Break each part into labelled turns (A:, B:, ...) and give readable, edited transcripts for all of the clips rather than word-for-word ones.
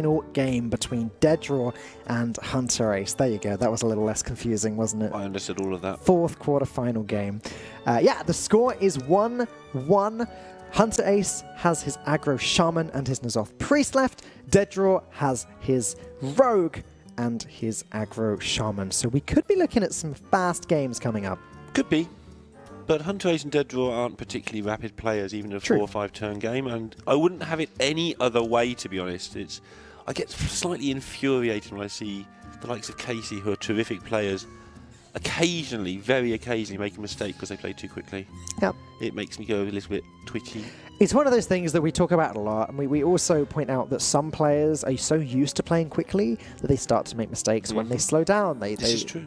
A: Final game between DeadDraw and hunterace. There you go. That was a little less confusing, wasn't it?
B: I understood all of that.
A: Fourth quarter-final game. Yeah, the score is 1-1. hunterace has his aggro shaman and his N'Zoth priest left. DeadDraw has his rogue and his aggro shaman. So we could be looking at some fast games coming up.
B: Could be. But hunterace and DeadDraw aren't particularly rapid players, even in a 4 or 5 turn game, and I wouldn't have it any other way, to be honest. I get slightly infuriated when I see the likes of Casey, who are terrific players, occasionally, very occasionally, make a mistake because they play too quickly.
A: Yep.
B: It makes me go a little bit twitchy.
A: It's one of those things that we talk about a lot, and we also point out that some players are so used to playing quickly that they start to make mistakes when they slow down.
B: This is true.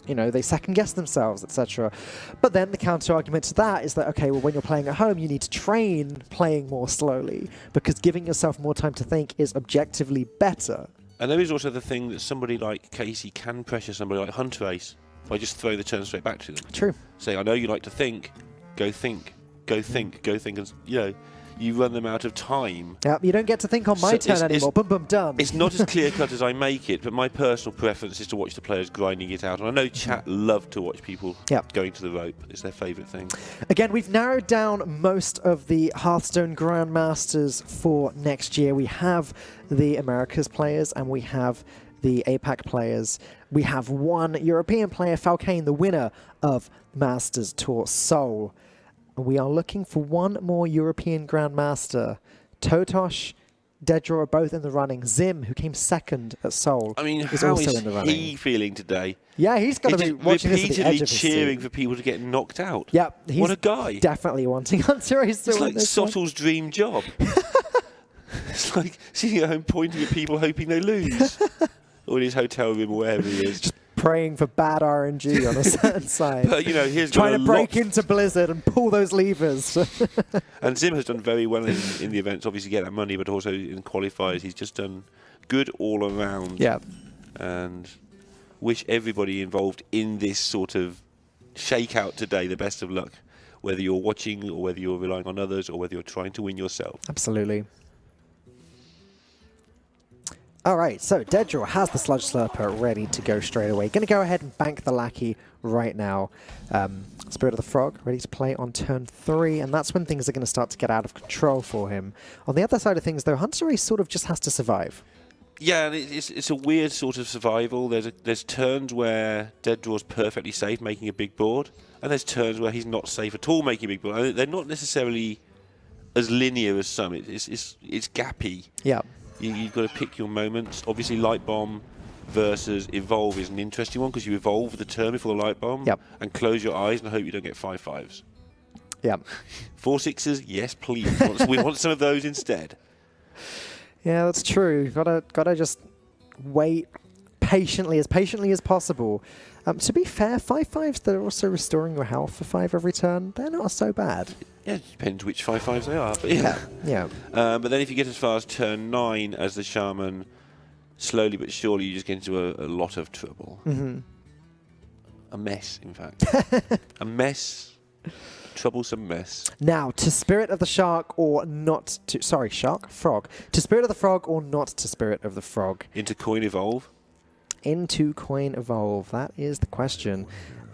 A: You know, they second-guess themselves, etc. But then the counter-argument to that is that, okay, well, when you're playing at home, you need to train playing more slowly, because giving yourself more time to think is objectively better.
B: And there is also the thing that somebody like Casey can pressure somebody like hunterace by just throwing the turn straight back to them.
A: True.
B: Say, I know you like to think, go think, go think, go think, and, you know, you run them out of time.
A: Yep, you don't get to think on my turn anymore. Boom, boom, done.
B: It's not as clear-cut as I make it, but my personal preference is to watch the players grinding it out. And I know chat love to watch people going to the rope. It's their favourite thing. Again,
A: we've narrowed down most of the Hearthstone Grandmasters for next year. We have the Americas players and we have the APAC players. We have one European player, Falcane, the winner of Masters Tour Seoul. We are looking for one more European Grandmaster. Totosh, DeadDraw are both in the running. Zim, who came second at Seoul,
B: I mean,
A: is
B: how
A: also
B: is
A: in the running.
B: he feeling today?
A: Yeah, he's got to be watching this at the edge
B: repeatedly
A: of his
B: cheering
A: seat.
B: for people to get knocked out.
A: Yep, he's
B: what a guy!
A: Definitely wanting hunterace to
B: It's
A: win
B: like
A: this
B: Sottle's dream job. It's like sitting at home pointing at people hoping they lose, or in his hotel room or wherever he is.
A: Just praying for bad RNG on a certain side.
B: But you know, he's
A: trying to break into Blizzard and pull those levers.
B: And Zim has done very well in the events, obviously get that money, but also in qualifiers. He's just done good all around.
A: Yeah.
B: And wish everybody involved in this sort of shakeout today the best of luck, whether you're watching or whether you're relying on others or whether you're trying to win yourself.
A: Absolutely. All right, so DeadDraw has the Sludge Slurper ready to go straight away. Going to go ahead and bank the Lackey right now. Spirit of the Frog ready to play on turn 3, and that's when things are going to start to get out of control for him. On the other side of things, though, hunterace sort of just has to survive.
B: Yeah, and it's a weird sort of survival. There's turns where DeadDraw's perfectly safe making a big board, and there's turns where he's not safe at all making a big board. And they're not necessarily as linear as some. It's gappy.
A: Yeah.
B: You've got to pick your moments. Obviously, Light Bomb versus Evolve is an interesting one because you evolve the turn before the Light Bomb and close your eyes and hope you don't get 5/5s.
A: Yeah.
B: 4 6s, yes, please. We want some of those instead.
A: Yeah, that's true. You've gotta just wait patiently as possible. To be fair, 5/5s that are also restoring your health for 5 every turn, they're not so bad.
B: Yeah, it depends which 5/5s they are. But yeah. But then if you get as far as turn 9 as the Shaman, slowly but surely you just get into a lot of trouble. A mess, in fact. A mess. Troublesome mess.
A: Now, to Spirit of the Shark or not to... Sorry, Shark? Frog. To Spirit of the Frog or not to Spirit of the Frog?
B: Into Coin Evolve.
A: Into Coin Evolve. That is the question.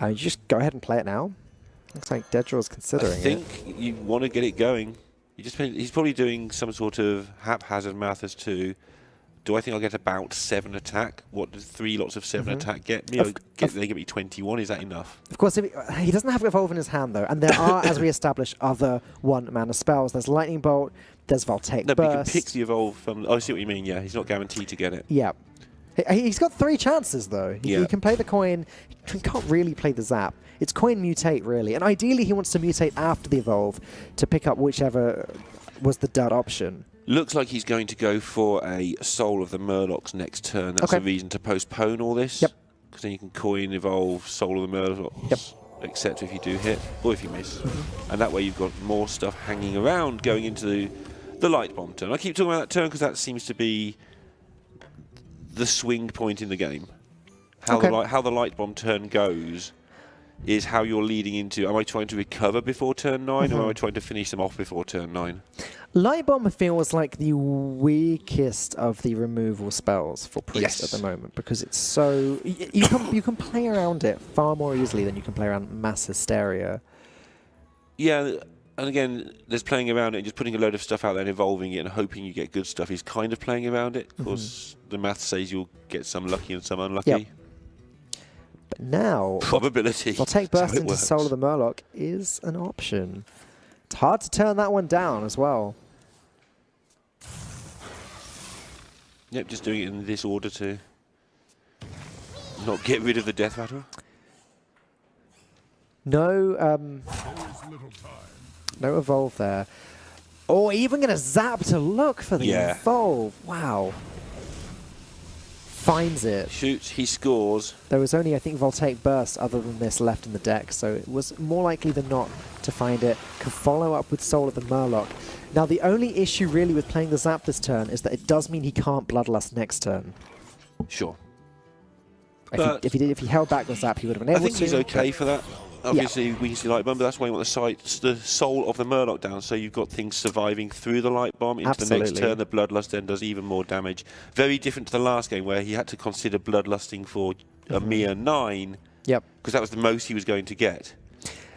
A: You just go ahead and play it now. Looks like DeadDraw's considering it.
B: I think you want to get it going. He's probably doing some sort of haphazard math as to, do I think I'll get about 7 attack? What does 3 lots of 7 attack get me? They get me 21. Is that enough?
A: Of course, he doesn't have Evolve in his hand, though. And there are, as we established, other 1-mana spells. There's Lightning Bolt, there's Voltaic Burst.
B: No, but you can pick the Evolve from... Oh, I see what you mean, yeah. He's not guaranteed to get it.
A: Yeah. He's got 3 chances, though. He can play the coin. He can't really play the Zap. It's coin mutate, really. And ideally, he wants to mutate after the Evolve to pick up whichever was the dud option.
B: Looks like he's going to go for a Soul of the Murlocs next turn. That's a reason to postpone all this.
A: Yep.
B: Because then you can coin, Evolve, Soul of the Murlocs, except if you do hit or if you miss. And that way you've got more stuff hanging around going into the Light Bomb turn. I keep talking about that turn because that seems to be the swing point in the game. How the Light Bomb turn goes is how you're leading into, am I trying to recover before turn 9 or am I trying to finish them off before turn 9?
A: Light Bomb feels like the weakest of the removal spells for Priest at the moment, because it's so... You can play around it far more easily than you can play around Mass Hysteria.
B: Yeah, and again, there's playing around it and just putting a load of stuff out there and evolving it and hoping you get good stuff is kind of playing around it. Of course, the math says you'll get some lucky and some unlucky.
A: Yep. But now...
B: Probability.
A: Voltaic Burst into Soul of the Murloc is an option. It's hard to turn that one down as well.
B: Yep, just doing it in this order to not get rid of the Death Rattle.
A: No, no evolve there. Or even going to zap to look for the evolve. Wow. Finds it.
B: Shoots, he scores.
A: There was only, I think, Voltaic Burst other than this left in the deck, so it was more likely than not to find it. Could follow up with Soul of the Murloc. Now, the only issue really with playing the zap this turn is that it does mean he can't Bloodlust next turn.
B: Sure.
A: If he held back the zap, he would have been able to.
B: I think he's okay for that. Obviously, we see Light Bomb, but that's why you want the Soul of the Murloc down, so you've got things surviving through the Light Bomb into the next turn. The Bloodlust then does even more damage. Very different to the last game, where he had to consider Bloodlusting for a mere 9, because that was the most he was going to get.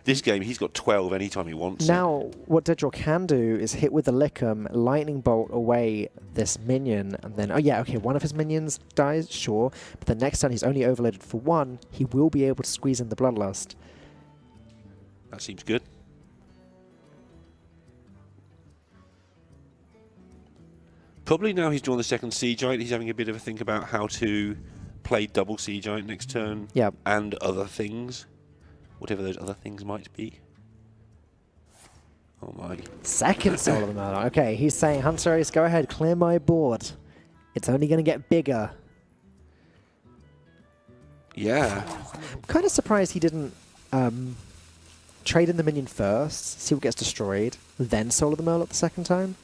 B: This game, he's got 12 anytime he wants.
A: Now, what DeadDraw can do is hit with the Lickum, Lightning Bolt away this minion, and then, one of his minions dies, sure, but the next turn he's only overloaded for 1, he will be able to squeeze in the Bloodlust.
B: That seems good. Probably now he's drawn the second Sea Giant, he's having a bit of a think about how to play double Sea Giant next turn and other things. Whatever those other things might be. Oh my.
A: Second Soul of the Murloc. Okay, he's saying, hunterace, go ahead, clear my board. It's only going to get bigger.
B: Yeah.
A: I'm kind of surprised he didn't trade in the minion first, see what gets destroyed, then Soul of the Murloc the second time.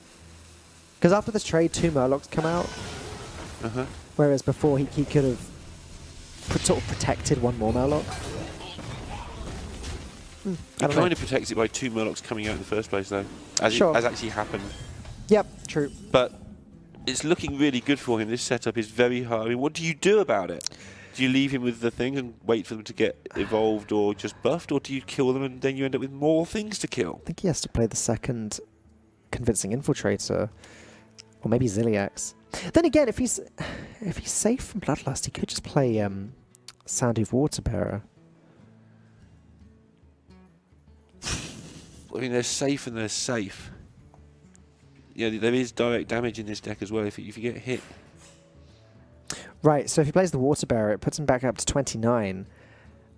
A: Because after this trade, 2 Murlocs come out. Whereas before, he could have sort of protected 1 more Murloc.
B: He kind of protects it by 2 Murlocs coming out in the first place, though, as actually happened.
A: Yep, true.
B: But it's looking really good for him. This setup is very hard. I mean, what do you do about it? Do you leave him with the thing and wait for them to get evolved or just buffed, or do you kill them and then you end up with more things to kill?
A: I think he has to play the second Convincing Infiltrator, or maybe Ziliax. Then again, if he's safe from Bloodlust, he could just play Soundhoof Waterbearer.
B: I mean, they're safe and they're safe. Yeah, there is direct damage in this deck as well if you get hit.
A: Right, so if he plays the Waterbearer, it puts him back up to 29.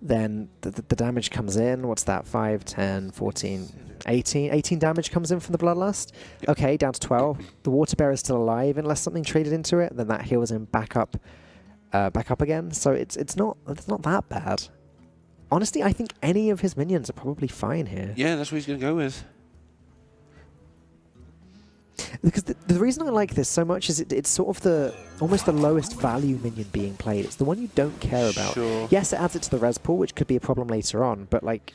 A: Then the damage comes in. What's that? 5, 10, 14, 18. 18 damage comes in from the Bloodlust. Yep. Okay, down to 12. The Waterbearer is still alive unless something traded into it. Then that heals him back up again. So it's not that bad. Honestly, I think any of his minions are probably fine here.
B: Yeah, that's what he's going to go with.
A: Because the reason I like this so much is it's sort of almost the lowest value minion being played. It's the one you don't care about.
B: Sure.
A: Yes, it adds it to the res pool, which could be a problem later on, but like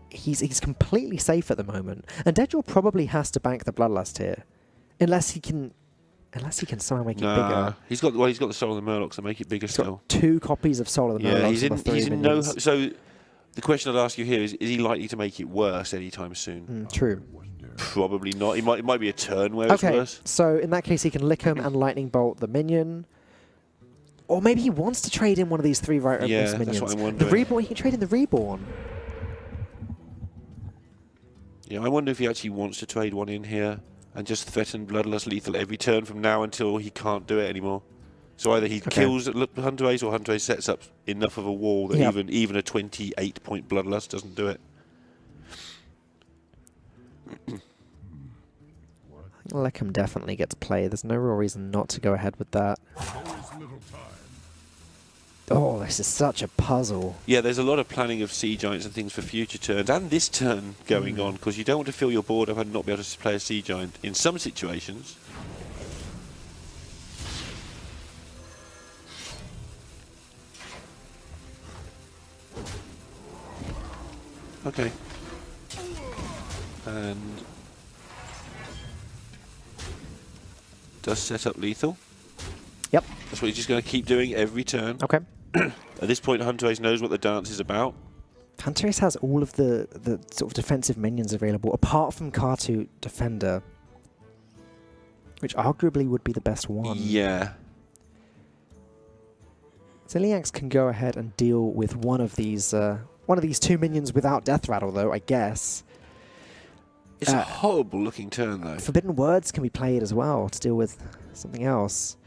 A: he's completely safe at the moment. And DeadDraw probably has to bank the Bloodlust here, unless he can somehow make it bigger.
B: He's got the Soul of the Murloc, so make it bigger still.
A: 2 copies of Soul of the Murloc.
B: He's in no. So the question I'd ask you here is he likely to make it worse anytime soon?
A: True.
B: Probably not. It might be a turn where it's worse.
A: So in that case, he can Lick him and Lightning Bolt the minion. Or maybe he wants to trade in one of these 3 minions.
B: That's what I'm wondering.
A: The Reborn, he can trade in the Reborn.
B: Yeah, I wonder if he actually wants to trade one in here and just threaten Bloodlust lethal every turn from now until he can't do it anymore. So either he kills hunterace or hunterace sets up enough of a wall that even a 28-point Bloodlust doesn't do it.
A: Leckham definitely gets play. There's no real reason not to go ahead with that. Oh, this is such a puzzle.
B: Yeah, there's a lot of planning of Sea Giants and things for future turns, and this turn going on, because you don't want to fill your board up and not be able to play a Sea Giant in some situations. Okay. And does set up lethal.
A: Yep.
B: That's what he's just going to keep doing every turn.
A: Okay.
B: At this point, hunterace knows what the dance is about.
A: hunterace has all of the sort of defensive minions available, apart from Kartu Defender, which arguably would be the best one.
B: Yeah.
A: Ziliax can go ahead and deal with one of these two minions without Death Rattle, though, I guess.
B: It's a horrible looking turn, though.
A: Forbidden Words can be played as well to deal with something else.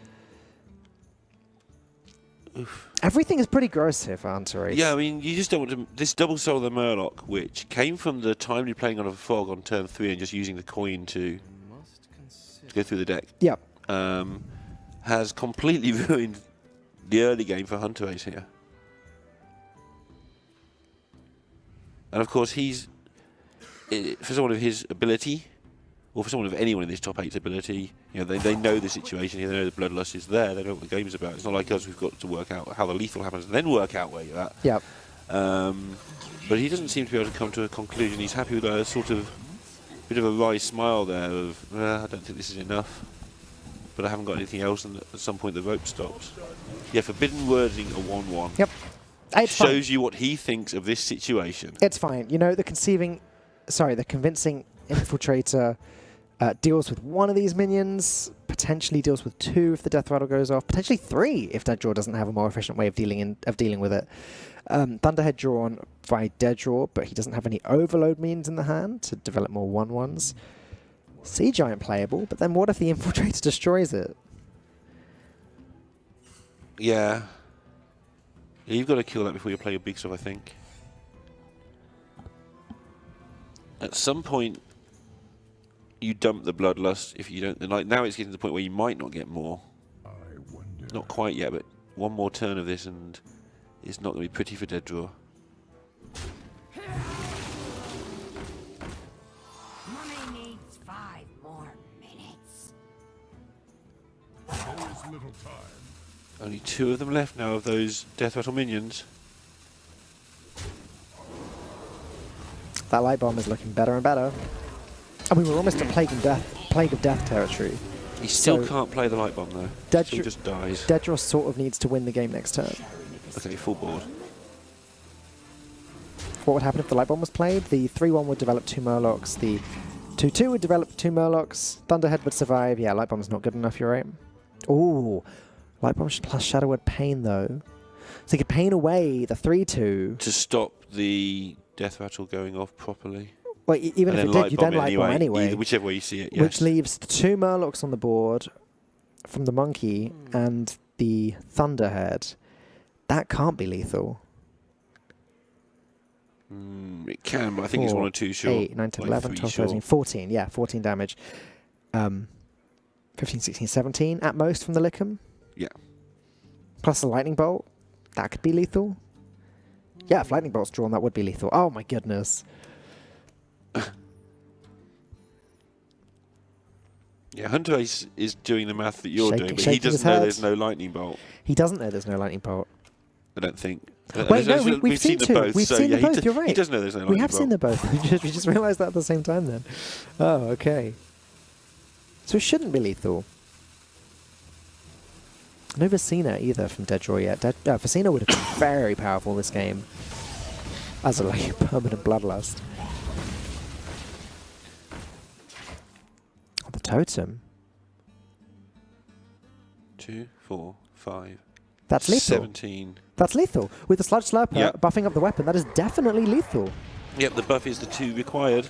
B: Oof.
A: Everything is pretty gross here for hunterace.
B: Yeah, I mean, you just don't want to... This double soul of the Murloc, which came from the timely playing on a fog on turn 3 and just using the coin to go through the deck.
A: Yep.
B: Has completely ruined the early game for hunterace here. And of course, he's... For someone of his ability, or for someone of anyone in this top 8's ability, you know, they know the situation here, they know the bloodlust is there, they know what the game's about. It's not like us, we've got to work out how the lethal happens and then work out where you're at.
A: Yep.
B: But he doesn't seem to be able to come to a conclusion. He's happy with a sort of bit of a wry smile there of, I don't think this is enough, but I haven't got anything else, and at some point the rope stops. Yeah, Forbidden Wording a 1-1.
A: Yep. It's
B: shows you what he thinks of this situation.
A: It's fine. You know, the convincing Infiltrator deals with one of these minions, potentially deals with 2 if the Death Rattle goes off, potentially 3 if DeadDraw doesn't have a more efficient way of dealing with it. Thunderhead drawn by DeadDraw, but he doesn't have any Overload minions in the hand to develop more 1/1s. Sea Giant playable, but then what if the Infiltrator destroys it?
B: Yeah. You've got to kill that before you play your big stuff, I think. At some point, you dump the bloodlust if you don't. Like now, it's getting to the point where you might not get more. Not quite yet, but one more turn of this, and it's not going to be pretty for DeadDraw.
C: Mummy needs 5 more minutes.
D: There is little time.
B: Only 2 of them left now of those Death Rattle minions.
A: That light bomb is looking better and better. And we were almost at Plague of Death territory.
B: He still can't play the light bomb though. Still just dies.
A: DeadDraw sort of needs to win the game next turn.
B: Okay, full board.
A: What would happen if the light bomb was played? The 3/1 would develop 2 Murlocs. The 2/2 would develop 2 Murlocs. Thunderhead would survive. Yeah, light bomb's not good enough, you're right. Ooh, light bomb plus Shadow Word Pain though. So you could pain away the 3/2
B: to stop the Death Rattle going off properly.
A: Well, even if it did, you then light bomb anyway.
B: Whichever way you see it, yes.
A: Which leaves the 2 Murlocs on the board from the Monkey and the Thunderhead. That can't be lethal.
B: It can, but I think it's 1 or 2 short.
A: 8, 9, 10, 11, 12, 13, 14. Yeah, 14 damage. 15, 16, 17 at most from the Lickham.
B: Yeah.
A: Plus the Lightning Bolt. That could be lethal. Yeah, if Lightning Bolt's drawn, that would be lethal. Oh my goodness.
B: Yeah, hunterace is doing the math that you're doing, but he
A: shaking
B: doesn't
A: his
B: know
A: head.
B: there's no lightning bolt.
A: He doesn't know there's no Lightning Bolt.
B: I don't think.
A: Wait, no, we've seen
B: them
A: two.
B: both.
A: We've seen them both, you're right.
B: He doesn't know there's no lightning bolt.
A: We have seen them both. We just realised that at the same time then. Oh, okay. So it shouldn't be lethal. Never seen it either from DeadDraw yet. Facina would have been very powerful this game as a permanent bloodlust. Oh, the totem.
B: 2, 4, 5.
A: That's lethal.
B: 17.
A: That's lethal. With the Sludge Slurper
B: Yep.
A: buffing up the weapon, that is definitely lethal.
B: Yep, the buff is the 2 required.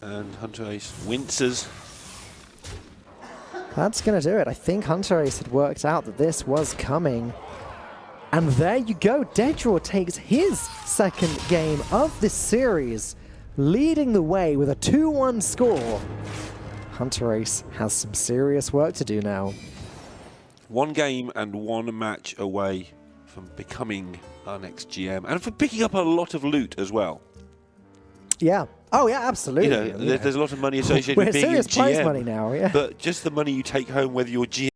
B: And hunterace winces.
A: That's going to do it. I think hunterace had worked out that this was coming. And there you go. DeadDraw takes his second game of this series, leading the way with a 2-1 score. hunterace has some serious work to do now.
B: 1 game and 1 match away from becoming our next GM and from picking up a lot of loot as well.
A: Yeah. Oh, yeah, absolutely.
B: You know, there's a lot of money associated
A: We're
B: with being
A: serious
B: a
A: prize
B: GM.
A: money now, yeah.
B: But just the money you take home, whether you're GM